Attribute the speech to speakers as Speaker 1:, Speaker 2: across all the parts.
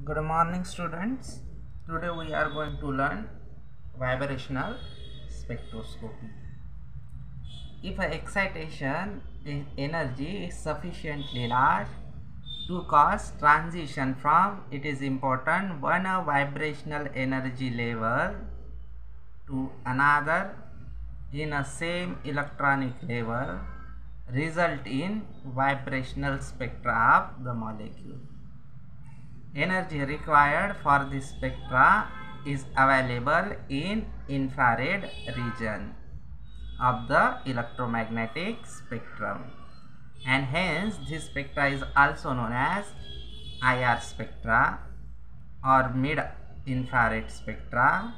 Speaker 1: Good morning, students. Today we are going to learn vibrational spectroscopy. If an excitation energy is sufficiently large to cause transition from, it is important, one vibrational energy level to another in a same electronic level result in vibrational spectra of the molecule. Energy required for this spectra is available in infrared region of the electromagnetic spectrum, and hence this spectra is also known as IR spectra or mid infrared spectra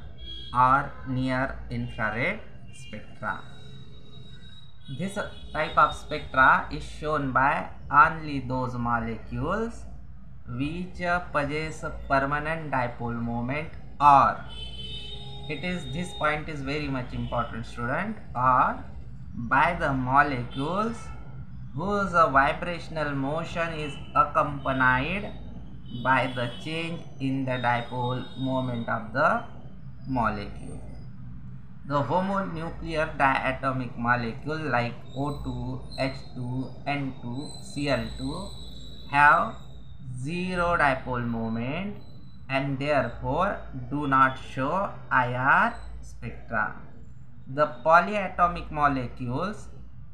Speaker 1: or near infrared spectra. This type of spectra is shown by only those molecules which possess permanent dipole moment, or this point is very much important, student, or by the molecules whose vibrational motion is accompanied by the change in the dipole moment of the molecule. The homonuclear diatomic molecule like O2, H2, N2, Cl2 have zero dipole moment and therefore do not show IR spectra. The polyatomic molecules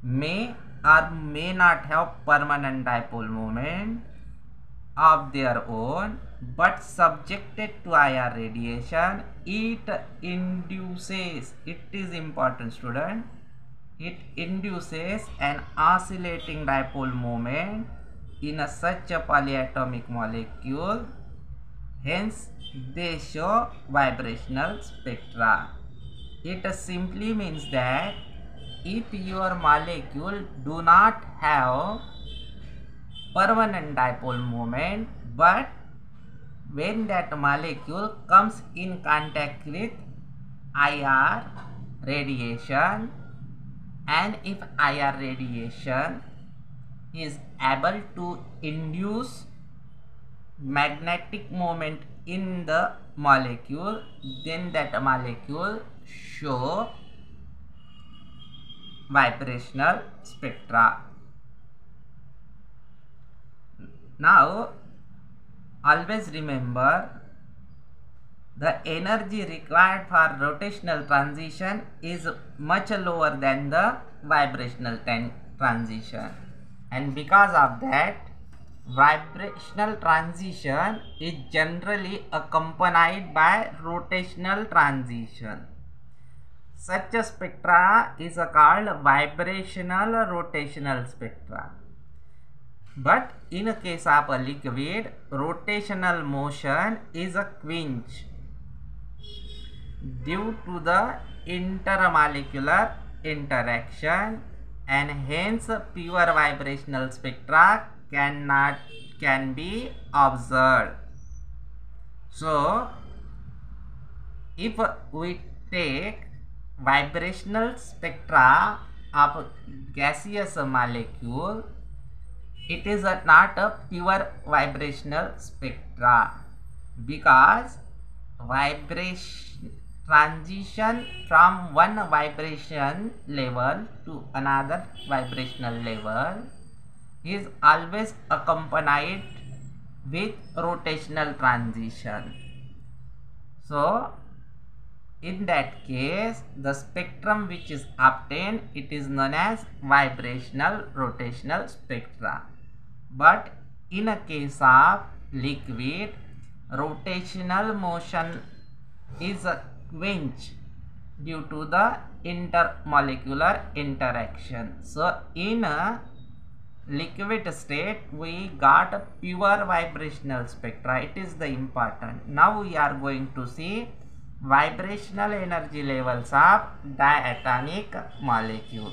Speaker 1: may or may not have permanent dipole moment of their own, but subjected to IR radiation, it is important, student, it induces an oscillating dipole moment in such a polyatomic molecule, hence they show vibrational spectra. It simply means that if your molecule do not have permanent dipole moment, but when that molecule comes in contact with IR radiation, and if IR radiation is able to induce magnetic moment in the molecule, then that molecule show vibrational spectra. Now always remember, the energy required for rotational transition is much lower than the vibrational transition, and because of that, vibrational transition is generally accompanied by rotational transition. Such a spectra is called vibrational rotational spectra. But in a case of a liquid, rotational motion is a quench due to the intermolecular interaction, and hence pure vibrational spectra can be observed. So if we take vibrational spectra of gaseous molecule, it is not a pure vibrational spectra, because vibration transition from one vibration level to another vibrational level is always accompanied with rotational transition. So in that case, the spectrum which is obtained, it is known as vibrational rotational spectra. But in a case of liquid, rotational motion is a quench due to the intermolecular interaction. So in a liquid state, we got a pure vibrational spectra. It is the important. Now we are going to see vibrational energy levels of diatomic molecule.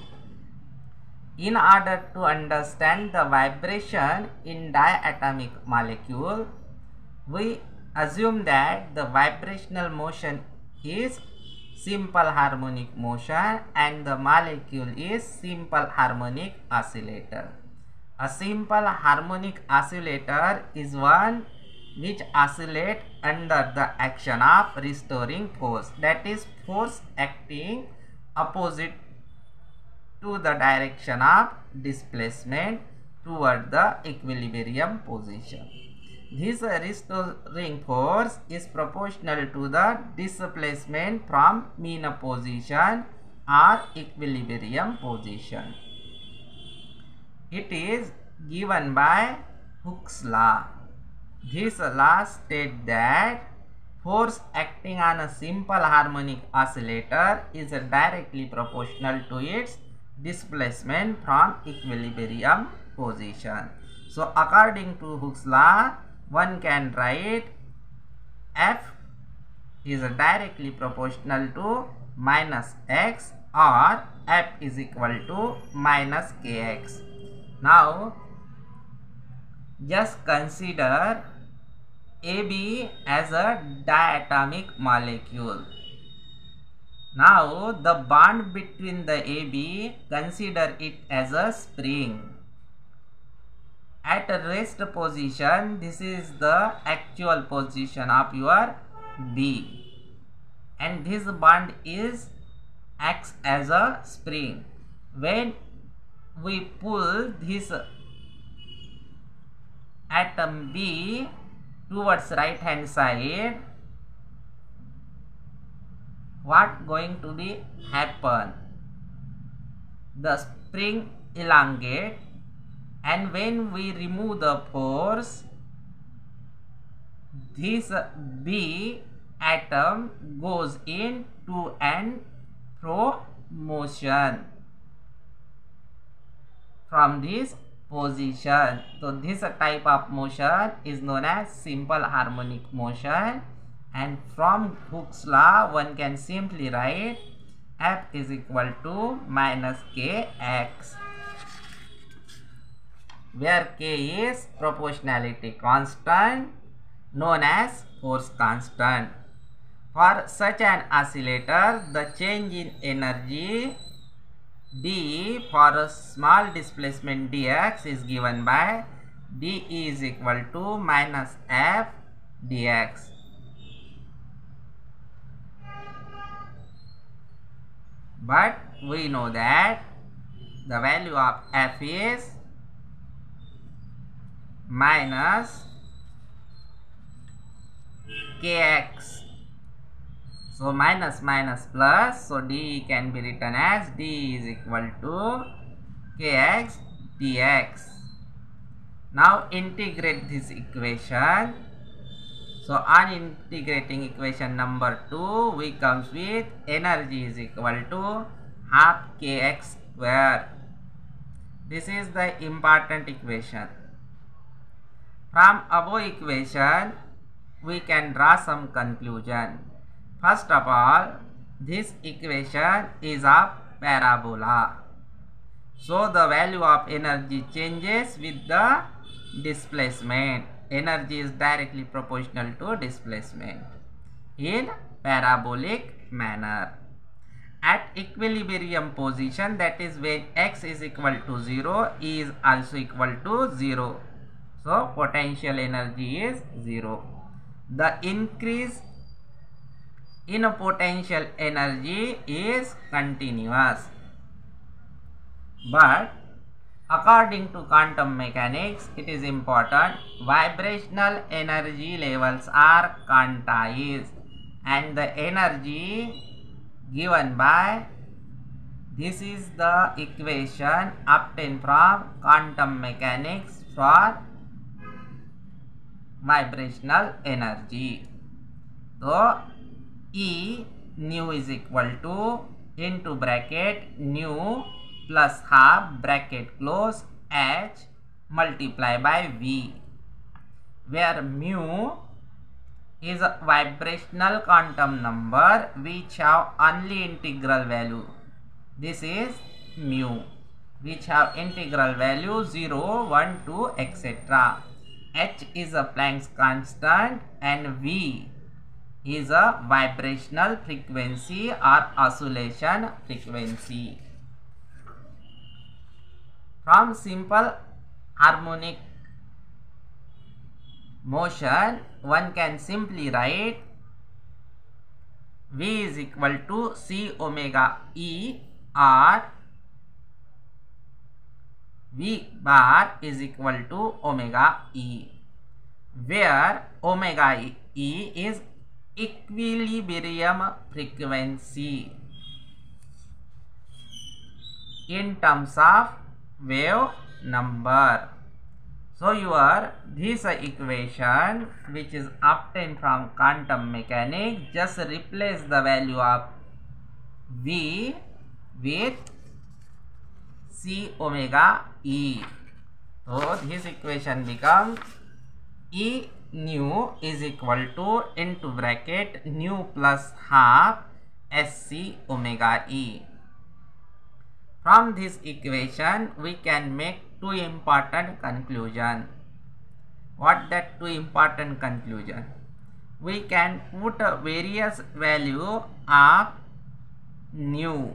Speaker 1: In order to understand the vibration in diatomic molecule, we assume that the vibrational motion is simple harmonic motion and the molecule is simple harmonic oscillator. A simple harmonic oscillator is one which oscillate under the action of restoring force, that is force acting opposite to the direction of displacement toward the equilibrium position. This restoring force is proportional to the displacement from mean position or equilibrium position. It is given by Hooke's law. This law states that force acting on a simple harmonic oscillator is directly proportional to its displacement from equilibrium position. So according to Hooke's law, one can write F is directly proportional to minus x, or F is equal to minus kx. Now just consider AB as a diatomic molecule. Now the bond between the AB, consider it as a spring. At a rest position, this is the actual position of your B, and this bond acts as a spring. When we pull this atom B towards right hand side, what going to be happen? The spring elongate, and when we remove the force, this B atom goes in to and fro motion from this position. So this type of motion is known as simple harmonic motion, and from Hooke's law one can simply write F is equal to minus kx, where k is proportionality constant known as force constant. For such an oscillator, the change in energy d for a small displacement dx is given by d is equal to minus f dx. But we know that the value of f is minus kx. So minus minus plus, so d can be written as d is equal to kx dx. Now integrate this equation. So on integrating equation number 2, we comes with energy is equal to half kx square. This is the important equation. From above equation, we can draw some conclusion. First of all, this equation is of parabola. So the value of energy changes with the displacement. Energy is directly proportional to displacement in parabolic manner. At equilibrium position, that is when x is equal to 0, E is also equal to 0. So potential energy is 0. The increase in a potential energy is continuous. But according to quantum mechanics, it is important, vibrational energy levels are quantized, and the energy given by, this is the equation obtained from quantum mechanics for vibrational energy. So E nu is equal to into bracket nu plus half bracket close h multiply by v, where mu is a vibrational quantum number which have only integral value. This is mu, which have integral value 0, 1, 2, etc. H is a Planck's constant and v is a vibrational frequency or oscillation frequency. From simple harmonic motion, one can simply write V is equal to C omega E, or V bar is equal to omega E, where omega E is equilibrium frequency in terms of wave number. So this equation, which is obtained from quantum mechanics, just replace the value of V with C omega E. So this equation becomes E nu is equal to into bracket nu plus half SC omega E. From this equation, we can make two important conclusions. What that two important conclusion? We can put a various value of nu,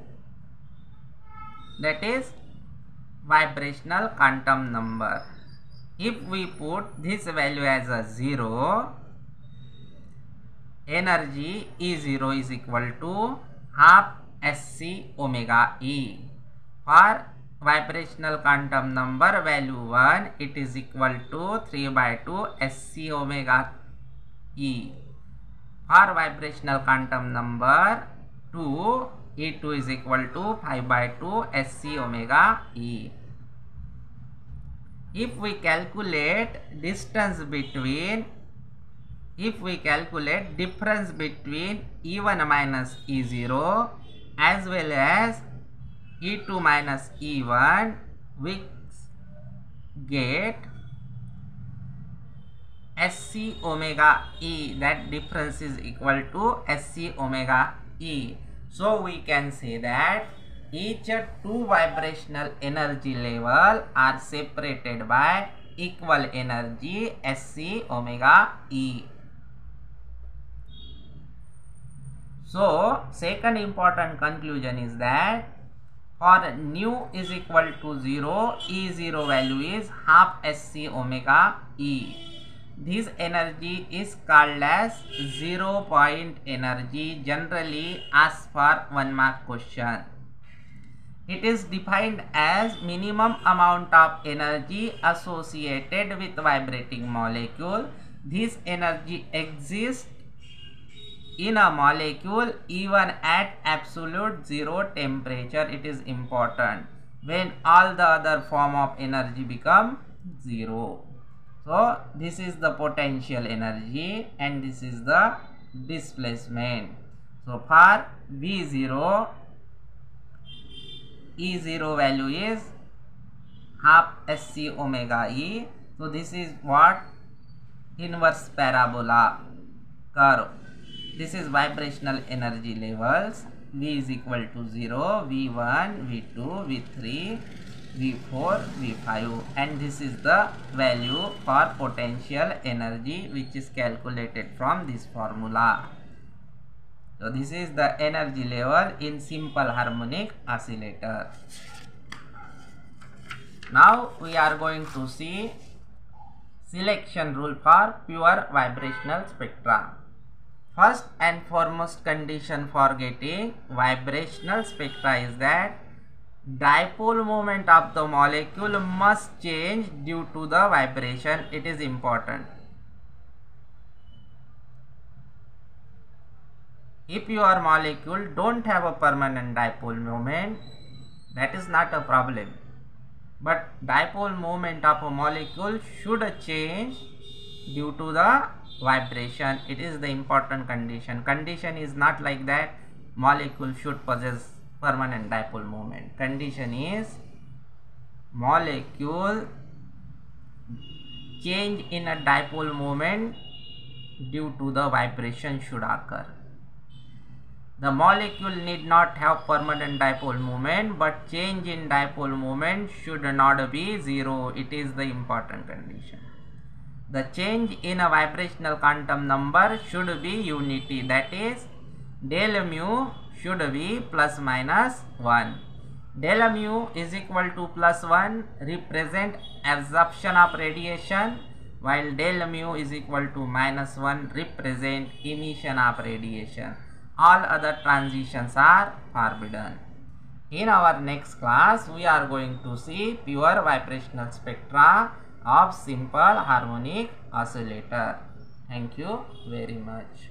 Speaker 1: that is vibrational quantum number. If we put this value as a 0, energy E0 is equal to half SC omega E. For vibrational quantum number value 1, it is equal to 3 by 2 SC omega E. For vibrational quantum number 2, E2 is equal to 5 by 2 SC omega E. If we calculate difference between E1 minus E0 as well as E2 minus E1, we get SC omega E. That difference is equal to SC omega E. So we can say that each two vibrational energy level are separated by equal energy SC omega E. So second important conclusion is that for nu is equal to 0, E0 value is half SC omega E. This energy is called as 0 point energy, generally asked for 1 mark question. It is defined as minimum amount of energy associated with vibrating molecule. This energy exists in a molecule even at absolute 0 temperature. It is important when all the other form of energy become 0. So this is the potential energy and this is the displacement. So for V0, E0 value is half SC omega E. So this is what inverse parabola curve. This is vibrational energy levels. V is equal to 0, V1, V2, V3, V4, V5, and this is the value for potential energy which is calculated from this formula. So this is the energy level in simple harmonic oscillator. Now we are going to see selection rule for pure vibrational spectra. First and foremost condition for getting vibrational spectra is that dipole moment of the molecule must change due to the vibration. It is important. If your molecule don't have a permanent dipole moment, that is not a problem. But dipole moment of a molecule should change due to the vibration. It is the important condition. Condition is not like that molecule should possess permanent dipole moment. Condition is molecule change in a dipole moment due to the vibration should occur. The molecule need not have permanent dipole moment, but change in dipole moment should not be 0. It is the important condition. The change in a vibrational quantum number should be unity, that is del mu should be plus minus 1. Del mu is equal to plus 1 represent absorption of radiation. while del mu is equal to -1 represent emission of radiation. All other transitions are forbidden. In our next class, we are going to see pure vibrational spectra of simple harmonic oscillator. Thank you very much.